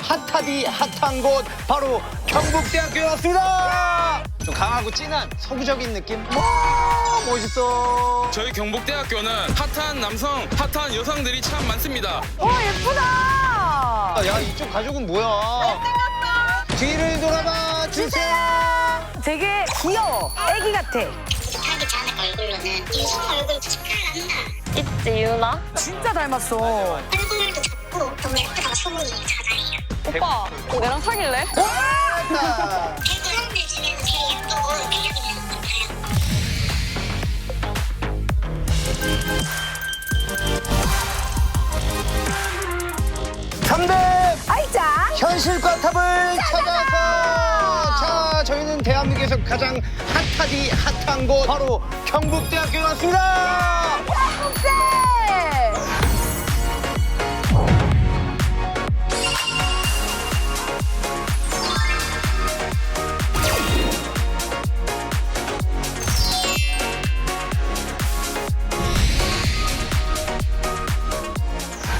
핫하디 핫한 곳 바로 경북대학교에 왔습니다. 좀 강하고 진한 서구적인 느낌. 와 멋있어. 저희 경북대학교는 핫한 남성, 핫한 여성들이 참 많습니다. 와 예쁘다. 야 이쪽 가족은 뭐야? 뒤를 돌아봐 주세요. 되게 귀여워. 애기 같아. 하기 전에 얼굴로는 유성 얼굴 축하한다. 있지 유나? 진짜 닮았어. 얼굴도 작고 너무 예쁘다고 소문이 자자해요. 오빠 내랑 사귈래? 대구 사람들 중에서 제일 예쁘고 매력 있는 것 같아요. 삼대 아이짱. 현실과 탑을 찾아서 자 저희는 대한민국에서 가장 핫하디 핫한 곳 바로 경북대학교에 왔습니다. 경북대.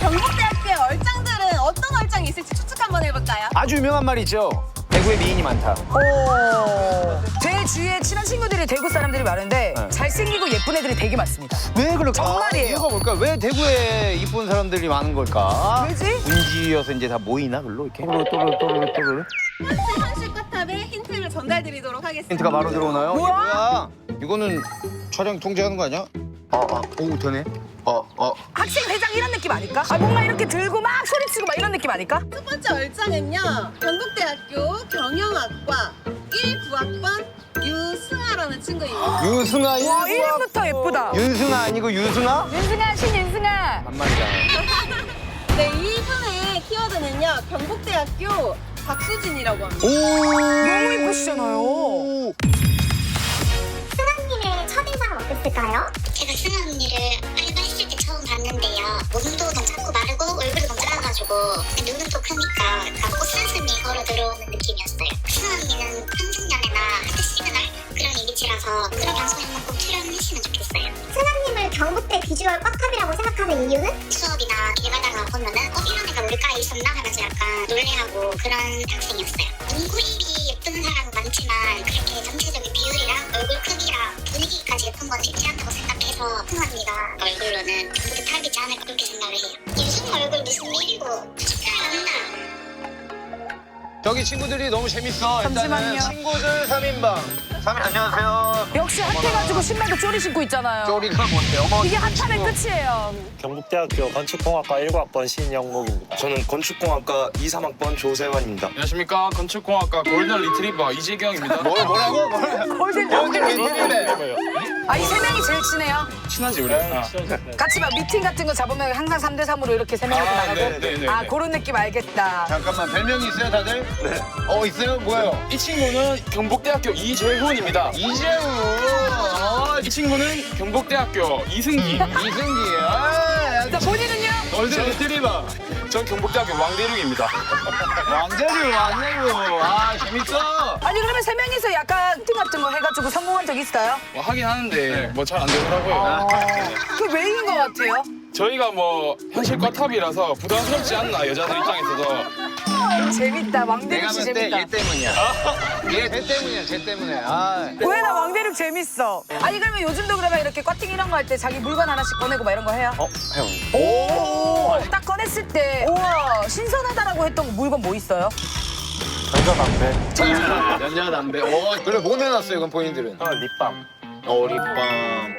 경북대학교의 얼짱들은 어떤 얼짱이 있을지 추측 한번 해볼까요? 아주 유명한 말이 있죠. 대구에 미인이 많다. 오. 제 주위에 친한 친구들이 대구 사람들이 많은데 네. 잘생기고 예쁜 애들이 되게 많습니다. 왜 그럴까? 정말이에요. 이유가 뭘까? 왜 대구에 이쁜 사람들이 많은 걸까? 왜지? 운지여서 이제 다 모이나 글로 이렇게? 또르르. 현실과 탑의 힌트를 전달드리도록 하겠습니다. 힌트가 바로 들어오나요? 뭐야? 이게 뭐야? 이거는 촬영 통제하는 거 아니야? 오 되네. 학생 회장 이런 느낌 아닐까? 아 뭔가 이렇게 들고 막 소리치고 막 이런 느낌 아닐까? 첫 번째 얼짱은요. 경북대학교 경영학과 19학번 유승아라는 친구입니다. 유승아 와 이름부터 예쁘다. 윤승아 아니고 유승아? 윤승아 신윤승아. 반말이잖아. 네, 이분의 키워드는요. 경북대학교 박수진이라고 합니다. 너무 예쁘시잖아요. 승아님의 첫인상은 어땠을까요? 제가 승아 언니를 알바했을 때 처음 봤는데요. 몸도 너무 작고 마르고 얼굴도 너무 작아가지고 눈은 또 크니까 약간 꽃사슴이 걸어 들어오는 느낌이었어요. 승아 언니는 한승연애나 하트 시그널 그런 이미지라서 그런 방송에 한번 꼭 출연했으면 좋겠어요. 승아님을 경북대 비주얼 꽉탑이라고 생각하는 이유는? 수업이나 개가다가 보면은 이런 애가 우리과에 있었나 하면서 약간 놀래하고 그런 학생이었어요. 농구 입이 예쁜 사람은 많지만 그렇게 전체적인 비율이랑 얼굴 크기랑 분위기까지 예쁜 건 쉽지 않다고 생각해서 승아 언니가 얼굴로는 경북대 탑이지 않을까 그렇게 생각을 해요. 유승 얼굴 무슨 일이고 축하한다. 저기 친구들이 너무 재밌어. 잠시만요. 일단은 친구들 3인방. 3인 안녕하세요. 역시 핫해가지고 신발도 쪼리 신고 있잖아요. 쪼리가 뭔데? 어머. 이게 핫함의 끝이에요. 경북대학교 건축공학과 1학번 신영목입니다. 저는 건축공학과 2, 3학번 조세환입니다. 안녕하십니까 건축공학과 골든 리트리버 이재경입니다. 뭐라고? 골든 웬일이래? 아이 세 명이 제일 친해요. 친하지 우리? 같이 막 미팅 같은 거 잡으면 항상 3대 3으로 이렇게 세 명이 나가고. 네네네. 아 그런 느낌 알겠다. 잠깐만 별명이 있어요 다들? 네. 있어요? 뭐예요? 이 친구는 경북대학교 이재훈입니다. 이재우. 이 친구는 경북대학교 이승기. 이승기. 자 본인은요? 골든 리트리버. 전 경북대학교 왕대륙입니다. 왕대류. 재밌어. 아니 그러면 세 명이서 약간 미팅 같은 거 해가지고 성공한 적 있어요? 뭐 하긴 하는데 뭐 잘 안 되더라고요. 그게 왜인 것 같아요? 저희가 뭐 현실과 탑이라서 부담스럽지 않나 여자들 입장에서도. 재밌다. 내가 왕대륙 씨 봤을 때 재밌다. 얘 때문이야. 쟤 때문에. 왜 나 왕대륙 재밌어? 아니 그러면 요즘도 그러면 이렇게 꽈팅 이런 거 할 때 자기 물건 하나씩 꺼내고 막 이런 거 해요? 형. 오! 딱 꺼냈을 때 우와 신선하다라고 했던 물건 뭐 있어요? 전자담배, 연자담배. 그래 뭐 내놨어요 이건 본인들은? 립밤. 립밤.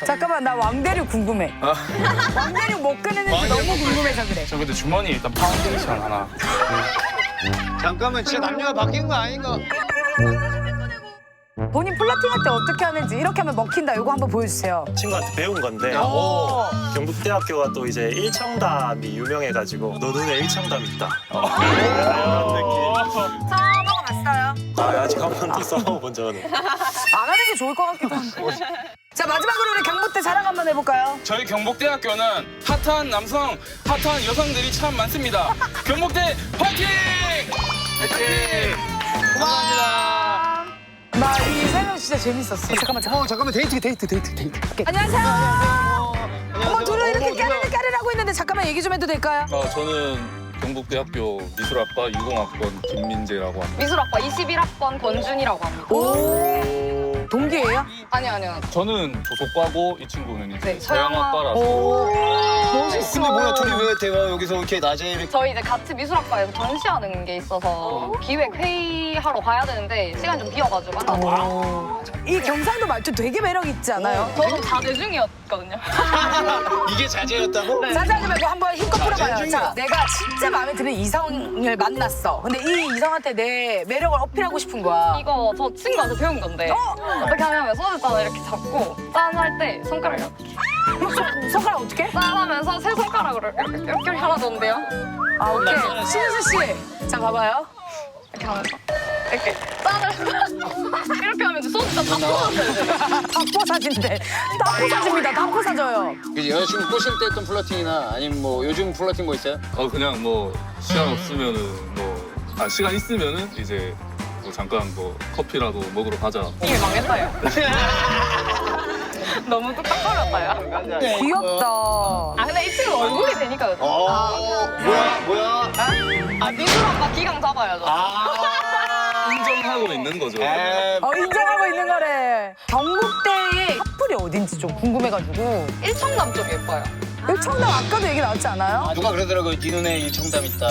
잠깐만 나 왕대륙 궁금해. 왕대륙 뭐 꺼내는지 너무 궁금해서 그래. 저 근데 주머니에 일단 파운데이션 하나. 잠깐만 진짜 남녀가 바뀐 거 아닌가? 본인 플러팅할 때 어떻게 하는지 이렇게 하면 먹힌다. 이거 한번 보여주세요. 친구한테 배운 건데 경북대학교가 또 이제 일청담이 유명해가지고 너 눈에 일청담 있다. 이런 느낌. 써먹어봤어요. 아직 한 번도 써본 적은 없어요. 안 하는 게 좋을 것 같기도 하고. 자 마지막으로 우리 경북대 자랑 한번 해볼까요? 저희 경북대학교는 핫한 남성, 핫한 여성들이 참 많습니다. 경북대 파이팅! 파이팅! 감사합니다. 나 이 설명 진짜 재밌었어. 잠깐만 데이트. 안녕하세요. 어머 둘은 이렇게 까르르 까르르 하고 있는데 잠깐만 얘기 좀 해도 될까요? 저는 경북대학교 미술학과 20학번 김민재라고 합니다. 미술학과 21학번 권준이라고 합니다. 오. 동기예요? 아니요. 저는 조속과고 이 친구는 이제 네, 서양학과라서 멋있어. 근데 뭐야, 둘이 왜 대화 여기서 이렇게 낮에 이렇게. 저희 이제 같이 미술학과에서 전시하는 게 있어서 기획 회의하러 가야 되는데 시간이 좀 비어가지고 앉아서 이 경상도 말투 되게 매력 있지 않아요? 저도 자제 중이었거든요. 이게 자제였다고? 자세하지 말고 한번 힘껏 풀어봐요. 자제 자, 내가 진짜 마음에 드는 이성을 만났어. 근데 이 이성한테 내 매력을 어필하고 싶은 거야. 이거 저 친구한테 배운 건데 어떻게 하냐면 소주잔을 이렇게 잡고 짠할 때 손가락을 이렇게 손가락 어떻게? 짠하면서 세 손가락으로 이렇게 하라던데요. 아, 오케이. 신수 씨. 자, 봐봐요. 이렇게 하면서 이렇게 짠을 이렇게 하면 이제 소주잔 다 부어져요. 답보 사진인데. 답보 사진입니다. 답보 사줘요. 그지, 여자친구 꼬실 때 했던 플러팅이나 아니면 뭐 요즘 플러팅 뭐 있어요? 그냥 뭐 시간 없으면은 시간 있으면은 이제 뭐 잠깐 뭐 커피라도 먹으러 가자. 이게 망했어요. 너무 뚝딱거렸다요. 귀엽다. 아 근데 이 친구 얼굴이 되니까 뭐야? 아 미술학과 기강 잡아야죠. 인정하고 있는 거죠. 인정하고 있는 거래. 경북대의 핫플이 어딘지 좀 궁금해가지고. 일청남 쪽 예뻐요. 일청남 아까도 얘기 나왔지 않아요? 누가 그러더라고요. 네 눈에 일청담 있다.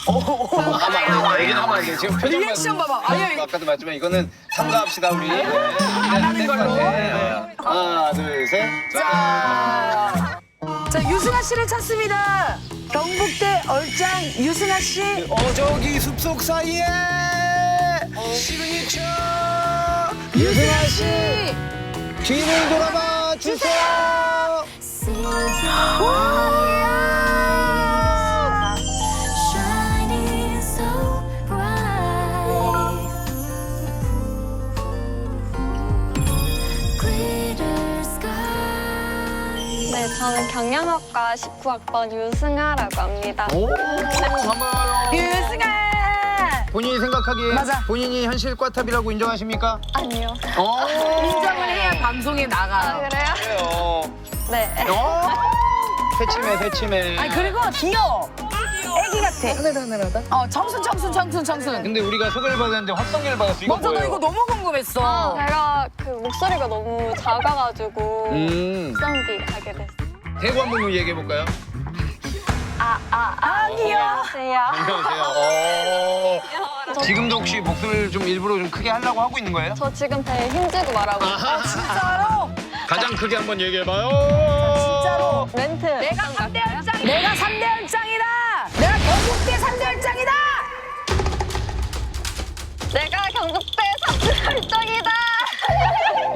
어, 하면 안 돼. 얘기는 하면 안 돼. 지금 표정만. 리액션 봐봐. 아니, 아까도 말했지만 이거는 삼가합시다 우리. 하는 걸로. 하나, 둘, 셋. 자, 유승아 씨를 찾습니다. 경북대 얼짱 유승아 씨. 저기 숲속 사이에 시그니처 유승아 씨 뒤를 돌아봐 주세요. Shining so bright, glitter sky. 네, 저는 경영학과 19학번 유승아라고 합니다. 오, 반가워요. 유승아. 본인이 생각하기에 맞아. 본인이 현실과탑이라고 인정하십니까? 아니요. 인정을 해야 방송에 아, 나가요. 그래요? 그래요. 네. 새침해. 아니, 그리고 귀여워. 애기 같아. 청순. 근데 우리가 소개를 받았는데 확성기를 받았어. 이거 맞아, 나 뭐예요? 이거 너무 궁금했어. 제가 그 목소리가 너무 작아가지고 성기 하게 됐어요. 대구 한번 얘기해 볼까요? 아니요. 안녕하세요. 안녕하세요. 지금도 혹시 목소리를 좀 일부러 좀 크게 하려고 하고 있는 거예요? 저 지금 배에 힘주고 말하고 있어요. 진짜로? 가장 크게 한번 얘기해 봐요. 진짜로. 멘트. 내가 3대 얼짱. 내가 3대 얼짱이다. 내가 경북대 3대 얼짱이다. 내가 경북대 3대 얼짱이다.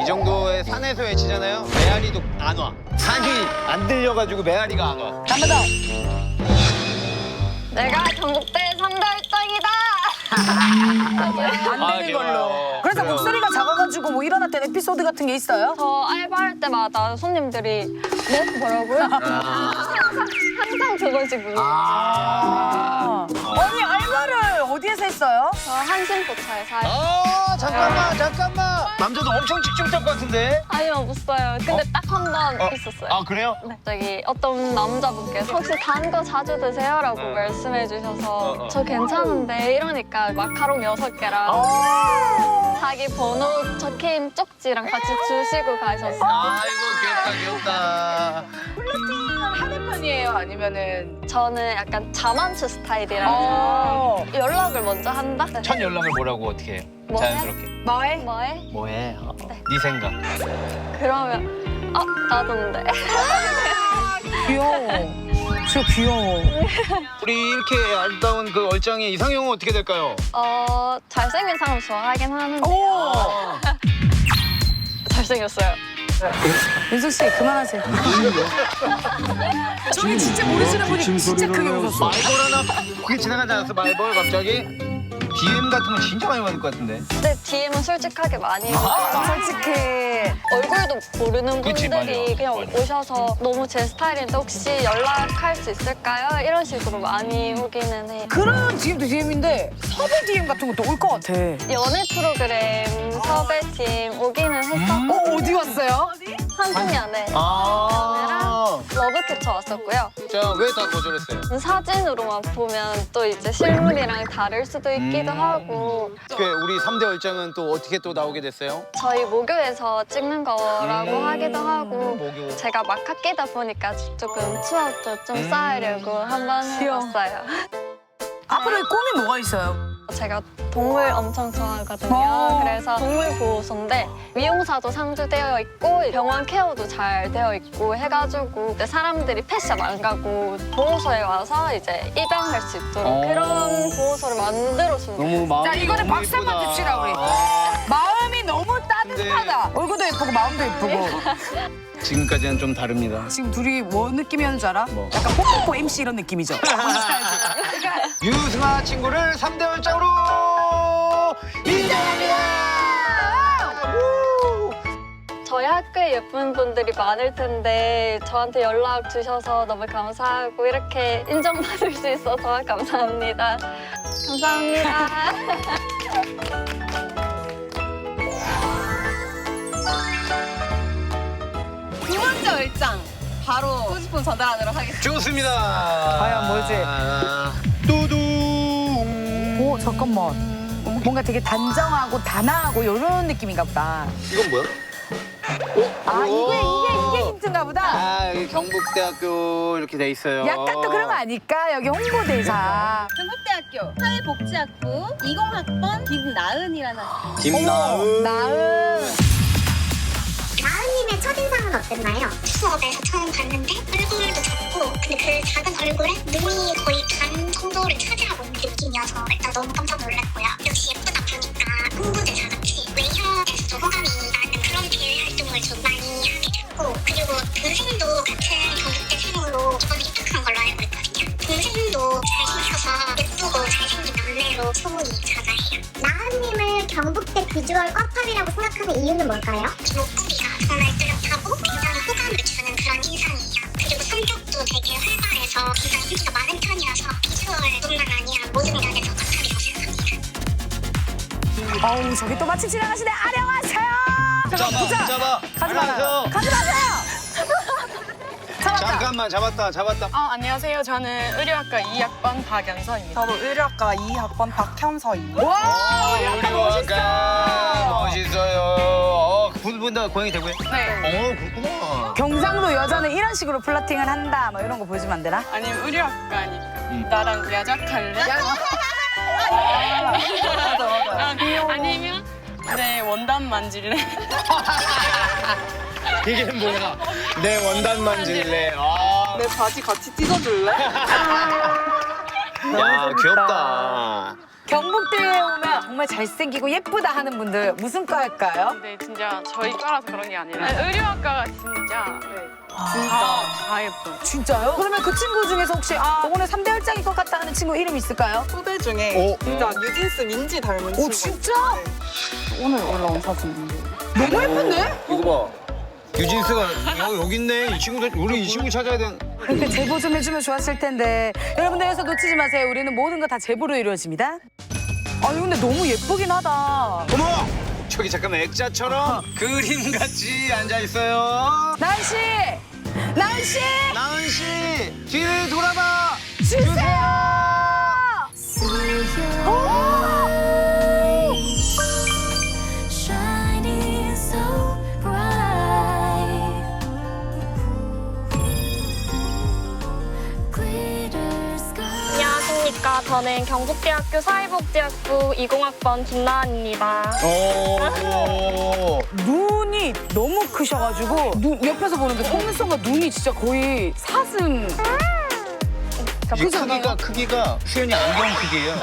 이 정도의 산에서 외치잖아요. 메아리도 안 와. 산이 안 들려가지고 메아리가 안 와. 한 번 더. 내가 경북대 3대 얼짱이다. 안 되는 걸로. 그래서 그래요. 목소리가 작아가지고 뭐 일어났던 에피소드 같은 게 있어요? 저 알바할 때마다 손님들이 네? 뭐라고요? 항상 그거지 뭐. 아니, 알바를 어디에서 했어요? 저 한신포차에서 잠깐만. 남자도 엄청 집중할 것 같은데. 아니요 없어요. 근데 딱 한 번 있었어요. 그래요? 네. 갑자기 어떤 남자분께서 혹시 단 거 자주 드세요라고 말씀해 주셔서 저 괜찮은데 이러니까 마카롱 6개랑 자기 번호 적힌 쪽지랑 같이 주시고 가셨어요. 아이고 귀엽다. 플러팅을 하는 편이에요? 아니면은? 저는 약간 자만추 스타일이라서 연락을 먼저 한다? 네. 첫 연락을 뭐라고 어떻게 해? 뭐해? 자연스럽게. 뭐해? 뭐해? 뭐해? 네 생각. 그러면 나도인데. 귀여워. 진짜 귀여워. 우리 이렇게 아름다운 그 얼짱의 이상형은 어떻게 될까요? 잘생긴 사람 좋아하긴 하는데 오! 잘생겼어요. 윤석 씨, 그만하세요. 저기 진짜 모르시는 분이 진짜 크게 웃었어. 말벌 하나 그게 지나가지 않았어? 말벌 갑자기? DM 같은 거 진짜 많이 받을 것 같은데. 근데 DM은 솔직하게 많이 해요. 솔직히. 얼굴도 모르는 그치, 분들이 맞아. 그냥 오셔서 너무 제 스타일인데 혹시 연락할 수 있을까요? 이런 식으로 많이 오기는 해요. 그런 DM도 DM인데 섭외 DM 같은 것도 올 것 같아. 연애 프로그램 섭외팀 오기는 했었고 어디 왔어요? 한승연애 아. 러브트 붙여왔었고요. 자, 왜 다 거절했어요? 사진으로만 보면 또 이제 실물이랑 다를 수도 있기도 하고 우리 3대 얼짱은 또 어떻게 또 나오게 됐어요? 저희 모교에서 찍는 거라고 하기도 하고 모교. 제가 막 학기다 보니까 조금 추억도 좀 쌓으려고 한번 해봤어요. 앞으로의 꿈이 뭐가 있어요? 제가 동물 엄청 좋아하거든요. 그래서 동물보호소인데 미용사도 상주되어 있고 병원 케어도 잘 되어 있고 해가지고 사람들이 펫샵 안 가고 보호소에 와서 이제 입양할 수 있도록 그런 보호소를 만들어주면 너무 마음. 자, 이거는 박수 한번 줍시다, 우리. 마음이 너무 따뜻하다. 얼굴도 예쁘고 마음도 예쁘고. 지금까지는 좀 다릅니다. 지금 둘이 뭐 느낌이었는 줄 알아? 뭐? 약간 뽀뽀뽀 MC 이런 느낌이죠? 뭔지 알지? 그러니까 유승아 친구를 3대 얼짱으로 인정합니다. 저희 학교에 예쁜 분들이 많을 텐데 저한테 연락 주셔서 너무 감사하고 이렇게 인정받을 수 있어서 감사합니다. 감사합니다. 두 번째 얼짱 바로 소지품 전달하도록 하겠습니다. 좋습니다. 과연 뭐지? 뚜둥. 오, 잠깐만. 뭔가 되게 단정하고 단아하고 이런 느낌인가 보다. 이건 뭐야? 아, 이게 힌트인가 보다. 아, 여기 경북대학교 이렇게 돼 있어요. 약간 또 그런 거 아닐까? 여기 홍보대사. 경북대학교 사회복지학부 20학번 김나은이라는 학생. 김나은. 나은. 나은님의 첫인상은 어땠나요? 수업에서 처음 봤는데 얼굴도 작고 근데 그 작은 얼굴에 눈이 거의 반 정도를 차지하고 있는 느낌이어서 일단 너무 깜짝 놀랐고요. 역시 예쁘다 보니까 홍보대사같이 외형에서도 호감이 나는 그런 대외 활동을 좀 많이 하게 됐고 그리고 동생도 같은 경북대생으로 이번에 입학한 걸로 알고 있거든요. 동생도 잘생겨서 예쁘고 잘생긴 남매로 소문이 자자해요. 나은님을 경북대 비주얼 꽈팝이라고 생각하는 이유는 뭘까요? 목소리가 정말 뚜렷하고 굉장히 호감을 주는 그런 인상이에요. 그리고 성격도 되게 활발해서 굉장히 인기가 많은 편이라서 비주얼뿐만 아니라 모든 면에서 꽈팝이라고 생각합니다. 어우, 저기 또 마침 지나가시네. 안녕하세요. 잡아, 잡아. 가지 마세요. 가지 마세요. 잡았다. 잠깐만, 잡았다. 안녕하세요. 저는 의료학과 2학번 박연서입니다. 저도 의료학과 2학번 박현서입니다. 와, 우리가 멋있어요. 분 다 고향이 되고요? 네. 그렇구나. 경상도 여자는 이런 식으로 플러팅을 한다. 뭐 이런 거 보여주면 안 되나? 아니면 의료학과니까. 나랑 야작할래? 아니면 내 원단 만질래? 이게 뭐야? 내 원단 만질래. 아. 내 바지 같이 찢어줄래? 야, 귀엽다. 경북대에 오면 정말 잘생기고 예쁘다 하는 분들 무슨 과일까요? 근데 진짜 저희 과라서 그런 게 아니라 의료학과가 진짜 다 예뻐요. 진짜요? 그러면 그 친구 중에서 혹시 오늘 3대 얼짱일 것 같다 하는 친구 이름 있을까요? 후배 중에 진짜 뉴진스 민지 닮은 친구. 진짜? 오늘 올라온 사진인데. 너무 예쁜데? 이거 봐. 유진스가 여기 있네. 이 친구들 우리 이 친구 찾아야 돼. 그러니까 제보 좀 해주면 좋았을 텐데 여러분들 여기서 놓치지 마세요. 우리는 모든 거 다 제보로 이루어집니다. 아니 근데 너무 예쁘긴 하다. 어머! 저기 잠깐만 액자처럼 그림같이 앉아 있어요. 나은 씨! 나은 씨! 나은 씨 뒤를 돌아봐. 주세요! Shining so bright. Glitter sky. 안녕하십니까. 저는 경북대학교 사회복지학부 20학번 김나은입니다. 눈이 너무 크셔가지고 옆에서 보는데 속눈썹과 눈이 진짜 거의 사슴. 이 크기가 수연이 안경 크기예요.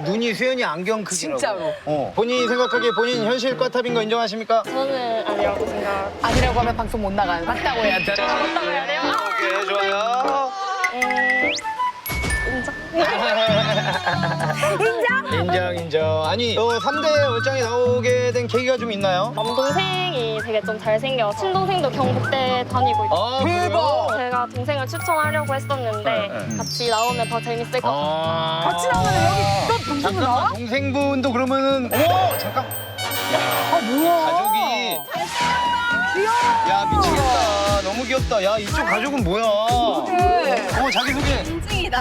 눈이 수연이 안경 크기라고. 진짜로. 본인이 생각하기에 본인 현실 과탑인 거 인정하십니까? 저는 아니라고 생각. 아니라고 하면 방송 못 나가요. 맞다고 해야 돼. 맞다고 해야 돼요? 오케이 좋아요. 인정. 아니 너 3대 얼짱이 나오게 된 계기가 좀 있나요? 남동생이 되게 좀 잘생겨. 친동생도 경북대 다니고 있고. 대박. 제가 동생을 추천하려고 했었는데 같이 나오면 더 재밌을 것 같아요. 같이 나오면 여기 또 동생도 나와? 동생분도 그러면은 잠깐. 뭐야? 가족이 야 미치겠다. 너무 귀엽다. 야 이쪽 가족은 뭐야? 자기소개. 인증이다.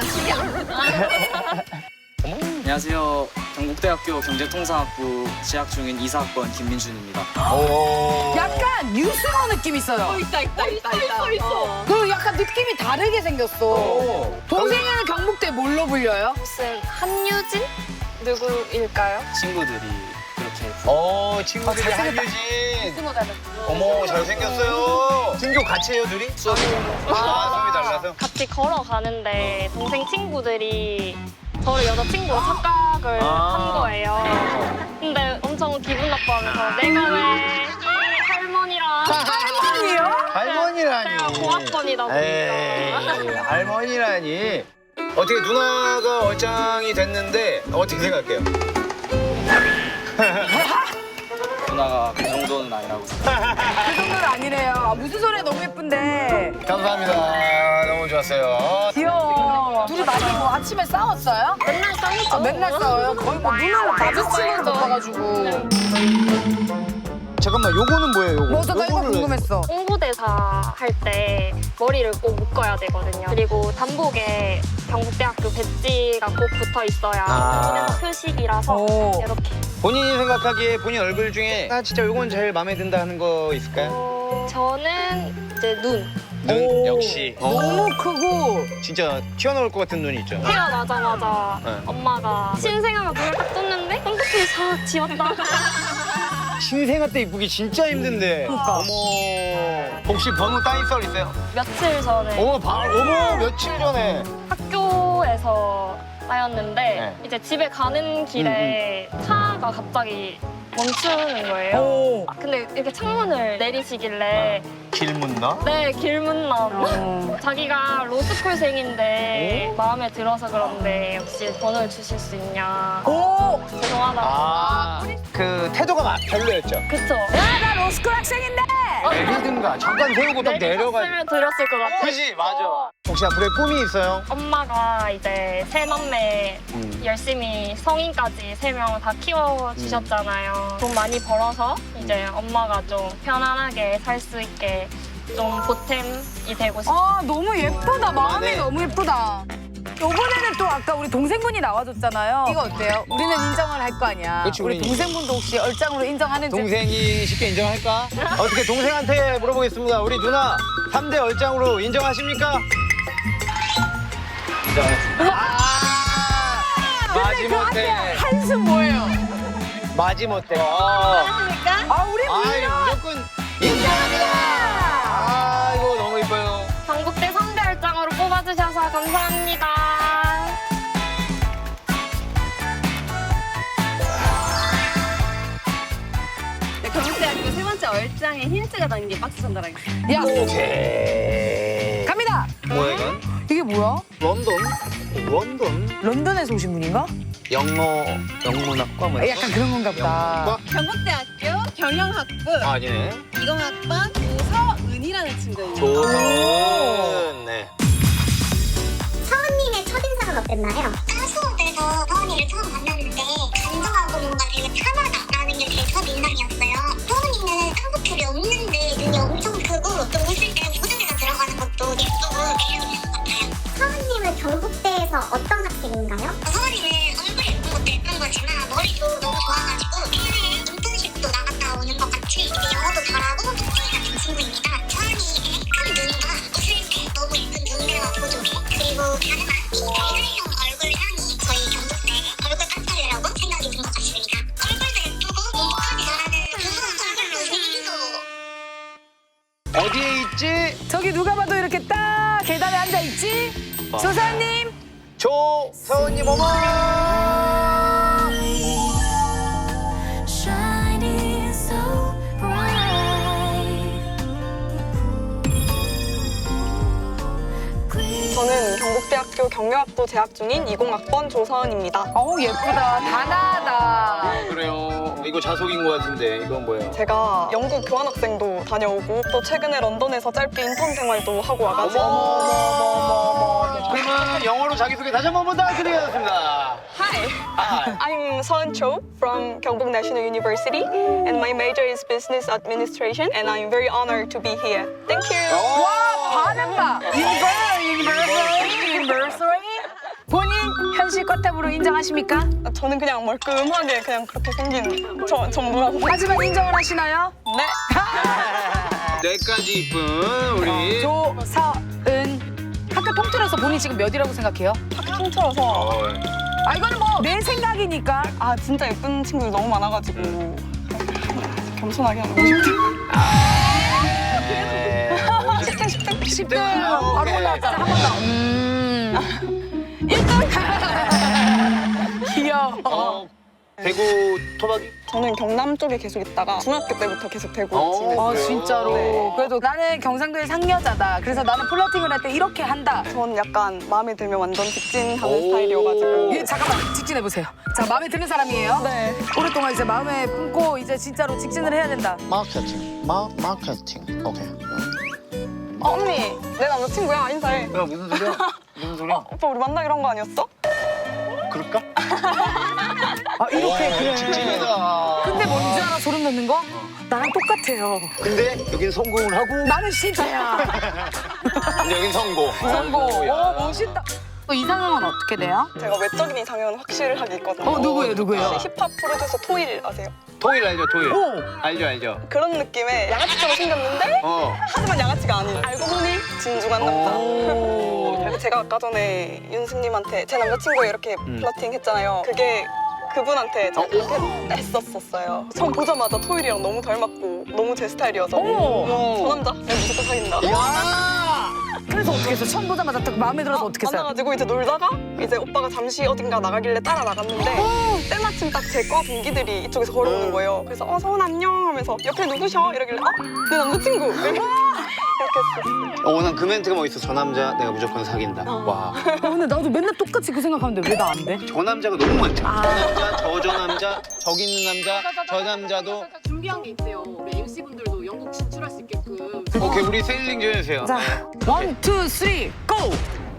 안녕하세요. 경북대학교 경제통상학부 재학 중인 2사학번 김민준입니다. 약간 뉴스머 느낌 있어요. 있다. 그 약간 느낌이 다르게 생겼어. 동생은 경북대 뭘로 불려요? 무슨 한유진? 누구일까요? 친구들이 그렇게 친구들이 잘생겼다. 한유진. 스모 닮았어. 어머 잘생겼어요. 등교 같이 해요 둘이? 수업이 달라서. 같이 걸어가는데 동생 친구들이 저를 여자친구로 착각을 한 거예요. 근데 엄청 기분 나빠하면서 내가 왜 이 할머니랑 할머니요? 할머니라니. 내가 고학번이다 보니까 에이, 할머니라니. 어떻게 누나가 얼짱이 됐는데 어떻게 생각해요? 누나가 그 정도는 아니라고 생각해요. 그 정도는 아니래요. 아, 무슨 소리야 너무 예쁜데. 감사합니다. 너무 좋았어요. 귀여워. 둘이 많이 뭐 아침에 싸웠어요? 맨날 싸우죠. 아, 맨날 싸워요? 거의 뭐 눈을 마주치는 것 같아가지고. 잠깐만 요거는 뭐예요? 요거? 뭐서 나 이거 요거를 궁금했어. 홍보대사 할 때 머리를 꼭 묶어야 되거든요. 그리고 단복에 경북대학교 배지가 꼭 붙어 있어야 이름 표식이라서 오. 이렇게. 본인이 생각하기에 본인 얼굴 중에 진짜 요건 제일 마음에 든다 하는 거 있을까요? 저는 이제 눈. 눈 역시. 너무 크고. 진짜 튀어나올 것 같은 눈이 있죠. 태어나자마자 네. 엄마가 신생아가 눈을 딱 떴는데 깜빡이 싹 지웠다. 신생아 때 이쁘기 진짜 힘든데. 그러니까. 어머. 혹시 번호 따인 썰 있어요? 며칠 전에 어머 며칠 전에. 학교에서 따였는데 네. 이제 집에 가는 길에 차가 갑자기 멈추는 거예요. 오. 근데 이렇게 창문을 내리시길래 길 묻나? 네, 길문남. 자기가 로스쿨생인데 마음에 들어서 그런데 혹시 번호를 주실 수 있냐. 오. 죄송하다. 그 태도가 별로였죠. 그쵸? 야, 나 로스쿨 학생인데. 내리든가 잠깐 세우고 딱 내려가. 내리셨으면 드렸을 것 같아요. 그지 맞아. 혹시 앞으로의 꿈이 있어요? 엄마가 이제 세 남매 열심히 성인까지 3명 다 키워주셨잖아요. 돈 많이 벌어서 이제 엄마가 좀 편안하게 살 수 있게 좀 보탬이 되고 싶어요. 아, 너무 예쁘다. 마음이 그만해. 너무 예쁘다. 이번에는 또 아까 우리 동생분이 나와줬잖아요. 이거 어때요? 우리는 인정을 할 거 아니야. 그치, 우리 우리는 동생분도 혹시 얼짱으로 인정하는지. 동생이 쉽게 인정할까? 어떻게 동생한테 물어보겠습니다. 우리 누나 3대 얼짱으로 인정하십니까? 마지못해. 한숨 뭐예요? 마지못해. 아, 우리 아이 무조건 인정합니다. 아 이거 너무 이뻐요. 경북대 3대 얼짱으로 뽑아주셔서 감사합니다. 네, 경북대학교 세 번째 얼짱의 힌트가 담긴 게 박스 전달하겠습니다. 야, 오케이. 갑니다. 뭐야 이건? 이게 뭐야? 런던? 런던에서 오신 분인가? 영문학과 뭐야? 약간 그런 건가 보다. 경북대학교 경영학부 아니네. 20학번 조서은이라는 친구입니다. 조서은. 네. 서은님의 첫인상은 어땠나요? 수업에서 서은이를 처음 만났는데 간절하고 뭔가 되게 편하다라는 게 제 첫인상이었어요. 서은이는 쌍꺼풀이 없는데 눈이 엄청 크고 또 웃을 때 무드가 들어가는 것도 예쁘고 매력 있는 것 같아요. 서은님은 경북대에서 어떤 학생인가요? 서은이는 얼굴 예쁜 것도 예쁜 거지만 머리도 너무 좋아가지고 해외 인턴십도 나갔다 오는 것 같이 이제 영어도 잘하고 토끼 같은 친구입니다. 서은이의 큰 눈과 웃을 때 너무 예쁜 눈매와 보조개 그리고 다른 이 달걀형 얼굴형이 저희 경북대 얼굴 깜짝이라고 생각이 든 것 같습니다. 얼굴도 예쁘고 공부까지 잘하는 그런 어디에 있지? 저기 누가 봐도 이렇게 딱 계단에 앉아 있지? 조사님. 조서은님 어머. Shining so bright. 저는 경북대학교 경영학부 재학 중인 20학번 조서은입니다. 어우, 예쁘다. 다나다. 그래요. 이거 자석인 것 같은데 이건 뭐예요? 제가 영국 교환학생도 다녀오고 또 최근에 런던에서 짧게 인턴 생활도 하고 와가지고 그러면 영어로 자기소개 다시 한 번 부탁드리겠습니다. Hi. I'm Seon Cho from Gyeongbuk National University, and my major is business administration, and I'm very honored to be here. Thank you. 와, 반응봐. University. 본인 현실 컷탑으로 인정하십니까? 저는 그냥 멀끔하게 그냥 그렇게 생긴 전부라고. 하지만 인정을 하시나요? 네. 뇌까지 이쁜 우리 조서은. 학교 통틀어서 본인 지금 몇이라고 생각해요? 학교 통틀어서 아, 이거는 뭐 내 생각이니까. 아 진짜 예쁜 친구들 너무 많아가지고 겸손하게 하는 거 싶다. 10등 10등 바로 올라왔잖아. 한 번 더. 1등. 귀여워. 대구 토박이? 저는 경남 쪽에 계속 있다가 중학교 때부터 계속 대구 지냈어요. 아, 진짜로. 네. 그래도 나는 경상도의 상여자다. 그래서 나는 플러팅을 할 때 이렇게 한다. 전 약간 마음에 들면 완전 직진하는 스타일이어가지고. 예, 잠깐만 직진해보세요. 자, 마음에 드는 사람이에요. 네. 오랫동안 이제 마음에 품고 이제 진짜로 직진을 해야 된다. 마케팅. 마케팅. 오케이. 언니, 내 남자친구야. 인사해. 야, 무슨 소리야? 무슨 소리야? 오빠 우리 만나기로 한 거 아니었어? 그럴까? 아, 이렇게 그래. 직진이다. 근데 뭔지 알아? 소름 돋는 거? 나랑 똑같아요. 근데 여긴 성공을 하고 나는 실패야. 근데 여긴 성공. 성공. 멋있다. 또 이상형은 어떻게 돼요? 제가 외적인 이상형은 확실하게 있거든요. 누구예요? 혹시 힙합 프로듀서 토일 아세요? 토일 알죠, 토일? 오! 알죠. 그런 느낌의 양아치처럼 생겼는데 어. 하지만 양아치가 아닌 알고 보니 진중한 남자. 그리고 제가 아까 전에 윤승님한테 제 남자친구가 이렇게 플러팅 했잖아요. 그게 그분한테 제가 그렇게 했었어요. 처음 보자마자 토일이랑 너무 닮았고 너무 제 스타일이어서 저 남자 내가 무조건 사귄다. 그래서 어떻게 했어? 처음 보자마자 딱 마음에 들어서 어떻게 했어요? 만나가지고 이제 놀다가 이제 오빠가 잠시 어딘가 나가길래 따라 나갔는데 때마침 딱 제 과 동기들이 이쪽에서 걸어오는 거예요. 그래서 서은 안녕 하면서 옆에 누구셔? 이러길래 내 남자친구 이렇게 했었어요. 난 그 멘트가 멋있어. 저 남자 내가 무조건 사귄다. 와. 근데 나도 맨날 똑같이 그 생각하는데 왜 나 안 돼? 저 남자가 너무 많잖아. 저 남자, 저기 있는 남자, 저 남자도. 준비한 게 있대요. 우리 MC분들도 영국 진출할 수 있게끔. 오케이, 우리 세일링 좀 해주세요. 자, 1, 2, 3, go!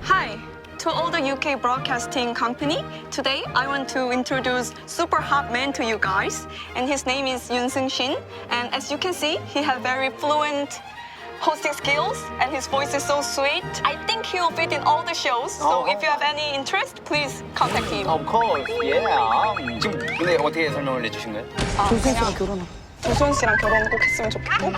Hi, to all the UK broadcasting company. Today, I want to introduce super hot man to you guys, and his name is Yoon Seung Shin. And as you can see, he have very fluent hosting skills, and his voice is so sweet. I think he will fit in all the shows. So if you have any interest, please contact him. Of course, yeah. 지금 근데 어떻게 설명을 해주신 거예요? 조선 씨랑 결혼하. 조수현 씨랑 결혼 꼭 했으면 좋겠고.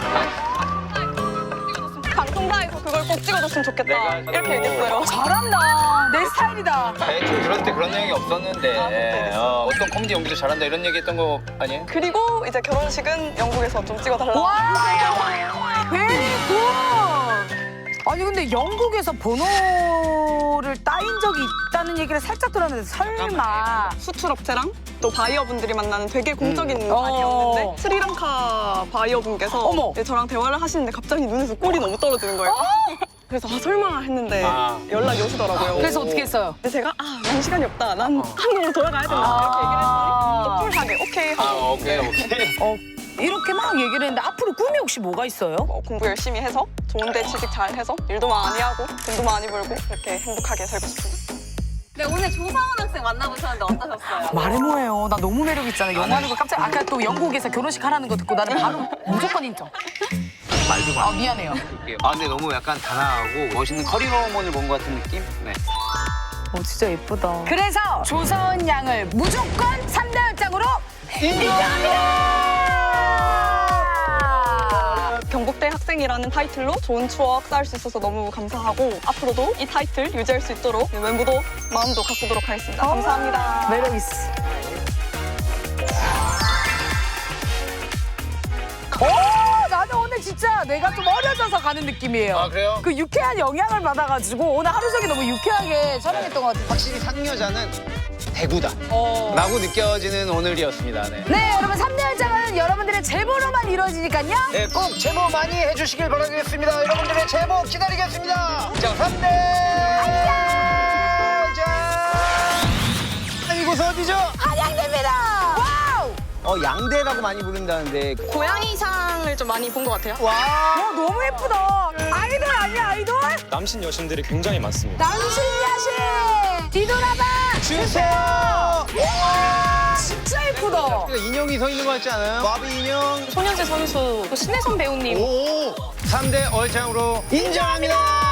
방송사에서 그걸 꼭 찍어줬으면 좋겠다. 이렇게 얘기했어요. 잘한다. 내 스타일이다. 대충 들었을 때 그런 내용이 없었는데 어떤 코미디 연기도 잘한다 이런 얘기 했던 거 아니에요? 그리고 이제 결혼식은 영국에서 좀 찍어달라. 와! 베리 굿! 아니 근데 영국에서 번호를 따인 적이 있다는 얘기를 살짝 들었는데 설마 수출업체랑 또 바이어분들이 만나는 되게 공적인 자리였는데 스리랑카 바이어분께서 어머. 저랑 대화를 하시는데 갑자기 눈에서 꿀이 너무 떨어지는 거예요. 그래서 설마 했는데 연락이 오시더라고요. 그래서 어떻게 했어요? 근데 제가 난 시간이 없다. 난 한국으로 돌아가야 된다. 이렇게 얘기를 했더니 또 쿨하게 오케이 하고 오케이. 이렇게 막 얘기를 했는데 앞으로 꿈이 혹시 뭐가 있어요? 공부 열심히 해서 좋은데 취직 잘 해서 일도 많이 하고 돈도 많이 벌고 그렇게 행복하게 살고 싶습니다. 네, 오늘 조상훈 학생 만나보셨는데 어떠셨어요? 말해 뭐해요. 나 너무 매력 있잖아. 영화하는 거 깜짝 아까 또 영국에서 결혼식 하라는 거 듣고 나는 바로 무조건 인정. 말도 마. 미안해요. 근데 너무 약간 단아하고 멋있는 커리어우먼을 본 것 같은 느낌? 네. 진짜 예쁘다. 그래서 조서은 양을 무조건 3대 열장으로 인정합니다. 경북대 학생이라는 타이틀로 좋은 추억 쌓을 수 있어서 너무 감사하고 앞으로도 이 타이틀 유지할 수 있도록 외모도 마음도 가꾸도록 하겠습니다. 감사합니다. 매력 있어. 나는 오늘 진짜 내가 좀 어려져서 가는 느낌이에요. 아, 그래요? 그 유쾌한 영향을 받아가지고 오늘 하루 종일 너무 유쾌하게 촬영했던 것 같아요. 확실히 상여자는 대구다 라고 느껴지는 오늘이었습니다. 네. 네, 여러분 3대 열장은 여러분들의 제보로만 이루어지니까요. 네, 꼭 제보 많이 해주시길 바라겠습니다. 여러분들의 제보 기다리겠습니다. 자, 3대 열장! 이곳은 어디죠? 한양대입니다. 와우! 양대라고 많이 부른다는데. 고양이상을 좀 많이 본 것 같아요. 와! 너무 예쁘다. 아이돌 아니야, 아이돌? 남신 여신들이 굉장히 많습니다. 남신 야신! 뒤돌아봐! 주세요! 진짜 예쁘다. 인형이 서 있는 거 같지 않아요? 바비 인형. 손현재 선수, 또 신혜선 배우님. 오, 3대 얼짱으로 인정합니다.